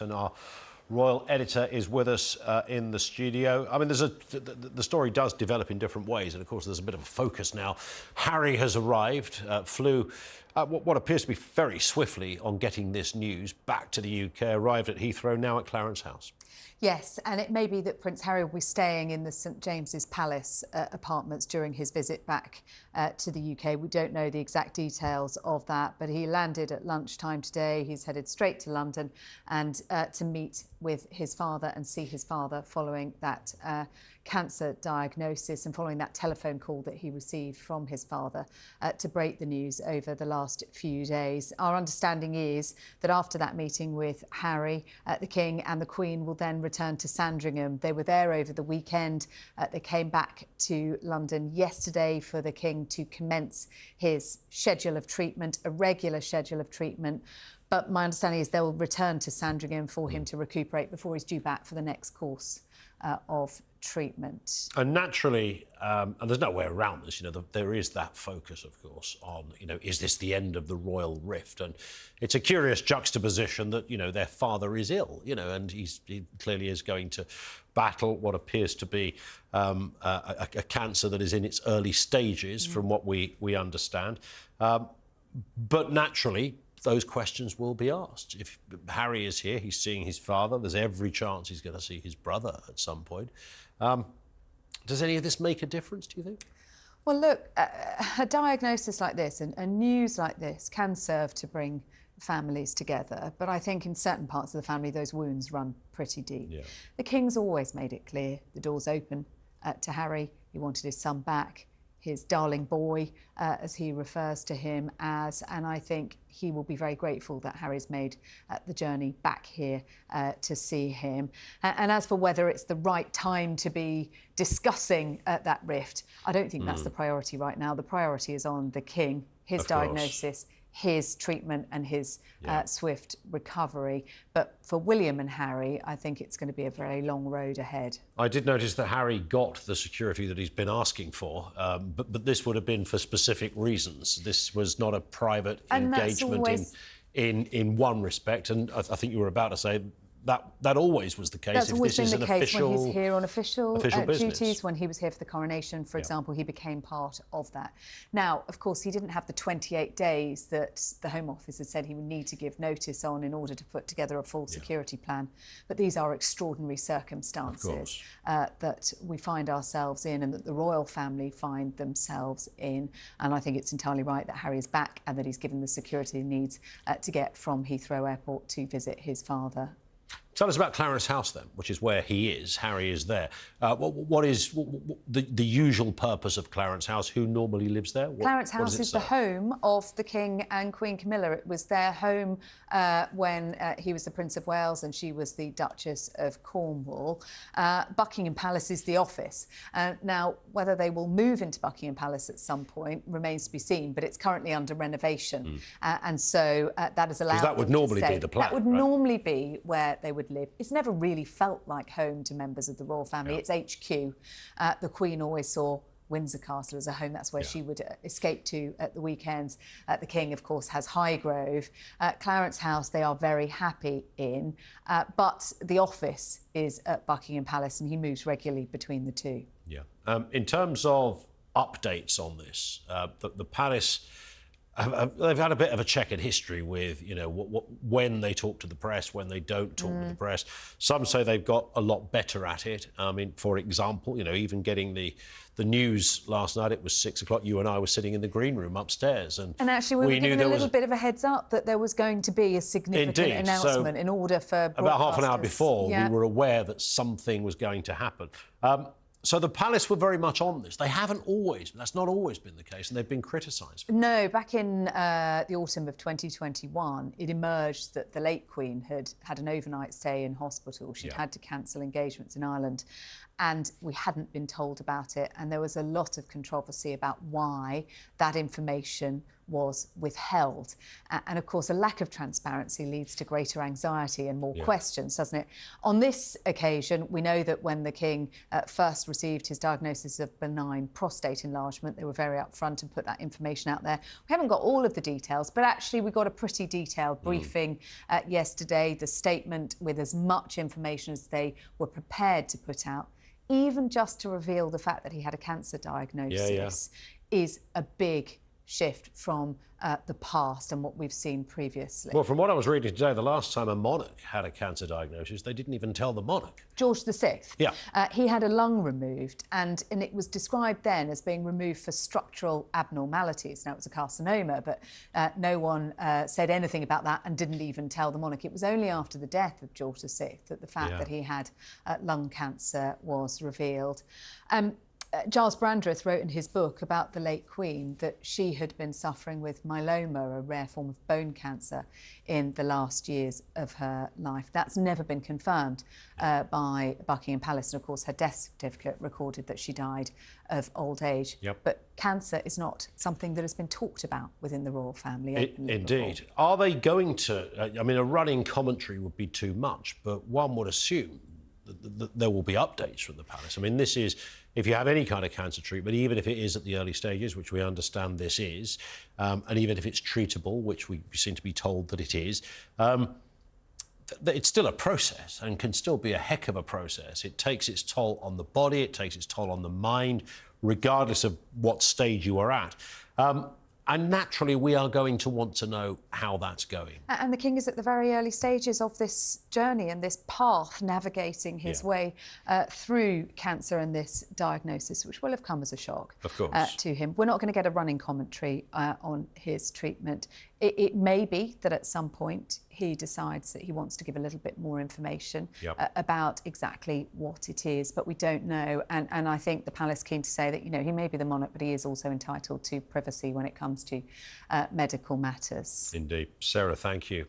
And our royal editor is with us in the studio. I mean, the story does develop in different ways, and of course there's a bit of a focus now. Harry has arrived, flew what appears to be very swiftly on getting this news back to the UK, arrived at Heathrow, now at Clarence House. Yes, and it may be that Prince Harry will be staying in the St James's Palace apartments during his visit back to the UK. We don't know the exact details of that, but he landed at lunchtime today. He's headed straight to London and to meet with his father and see his father following that cancer diagnosis and following that telephone call that he received from his father to break the news over the last few days. Our understanding is that after that meeting with Harry, the King and the Queen will then return to Sandringham. They were there over the weekend. They came back to London yesterday for the King to commence his schedule of treatment, a regular schedule of treatment. But my understanding is they'll return to Sandringham for him to recuperate before he's due back for the next course of treatment. And naturally, and there's no way around this, there is that focus, of course, on, is this the end of the royal rift? And it's a curious juxtaposition that, their father is ill, and he clearly is going to battle what appears to be a cancer that is in its early stages, from what we understand. But naturally, those questions will be asked. If Harry is here, he's seeing his father, there's every chance he's going to see his brother at some point. Does any of this make a difference, do you think? Well, look, a diagnosis like this and news like this can serve to bring families together, but I think in certain parts of the family those wounds run pretty deep. Yeah. The King's always made it clear the door's open to Harry. He wanted his son back, his darling boy, as he refers to him as, and I think he will be very grateful that Harry's made the journey back here to see him. And as for whether it's the right time to be discussing that rift, I don't think that's the priority right now. The priority is on the King, his diagnosis, his treatment and his swift recovery. But for William and Harry, I think it's going to be a very long road ahead. I did notice that Harry got the security that he's been asking for, but this would have been for specific reasons. This was not a private engagement in one respect, and I think you were about to say that always was the case. That's always been the case when he's here on official duties. When he was here for the coronation, for example, he became part of that. Now, of course, he didn't have the 28 days that the Home Office had said he would need to give notice on in order to put together a full security plan. But these are extraordinary circumstances that we find ourselves in and that the royal family find themselves in. And I think it's entirely right that Harry is back and that he's given the security he needs to get from Heathrow Airport to visit his father. Tell us about Clarence House, then, which is where he is. Harry is there. What is the usual purpose of Clarence House? Who normally lives there? Clarence House is the home of the King and Queen Camilla. It was their home when he was the Prince of Wales and she was the Duchess of Cornwall. Buckingham Palace is the office. Now, whether they will move into Buckingham Palace at some point remains to be seen, but it's currently under renovation. And so that has allowed them to stay. That would normally be the plan, That would normally be where they would live. It's never really felt like home to members of the royal family. It's HQ. The Queen always saw Windsor Castle as a home. That's where she would escape to at the weekends. The King, of course, has Highgrove. Clarence House, they are very happy in, but the office is at Buckingham Palace and he moves regularly between the two. Yeah. In terms of updates on this, the palace, they've had a bit of a checkered history with, when they talk to the press, when they don't talk to the press. Some say they've got a lot better at it. I mean, for example, even getting the news last night, it was 6 o'clock. You and I were sitting in the green room upstairs. And actually, we were given a little bit of a heads up that there was going to be a significant announcement in order for broadcasters. About half an hour before, we were aware that something was going to happen. So the palace were very much on this. They haven't always, that's not always been the case, and they've been criticised. No, back in the autumn of 2021, it emerged that the late Queen had an overnight stay in hospital. She'd had to cancel engagements in Ireland, and we hadn't been told about it. And there was a lot of controversy about why that information was withheld. And of course, a lack of transparency leads to greater anxiety and more questions, doesn't it? On this occasion, we know that when the King first received his diagnosis of benign prostate enlargement, they were very upfront and put that information out there. We haven't got all of the details, but actually we got a pretty detailed briefing yesterday, the statement with as much information as they were prepared to put out, even just to reveal the fact that he had a cancer diagnosis is a big shift from the past and what we've seen previously. Well, from what I was reading today, the last time a monarch had a cancer diagnosis, they didn't even tell the monarch. George VI. Yeah. He had a lung removed, and it was described then as being removed for structural abnormalities. Now, it was a carcinoma, but no one said anything about that and didn't even tell the monarch. It was only after the death of George VI that the fact that he had lung cancer was revealed. Giles Brandreth wrote in his book about the late Queen that she had been suffering with myeloma, a rare form of bone cancer, in the last years of her life. That's never been confirmed by Buckingham Palace, and of course her death certificate recorded that she died of old age. But cancer is not something that has been talked about within the royal family. Indeed. Are they going to, I mean, a running commentary would be too much, but one would assume that there will be updates from the palace. I mean, this is, if you have any kind of cancer treatment, even if it is at the early stages, which we understand this is, and even if it's treatable, which we seem to be told that it is, it's still a process and can still be a heck of a process. It takes its toll on the body, it takes its toll on the mind, regardless of what stage you are at. And naturally, we are going to want to know how that's going. And the King is at the very early stages of this journey and this path, navigating his way through cancer and this diagnosis, which will have come as a shock to him. We're not going to get a running commentary on his treatment. It may be that at some point he decides that he wants to give a little bit more information about exactly what it is, but we don't know. And I think the palace keen to say that, you know, he may be the monarch, but he is also entitled to privacy when it comes to medical matters. Indeed. Sarah, thank you.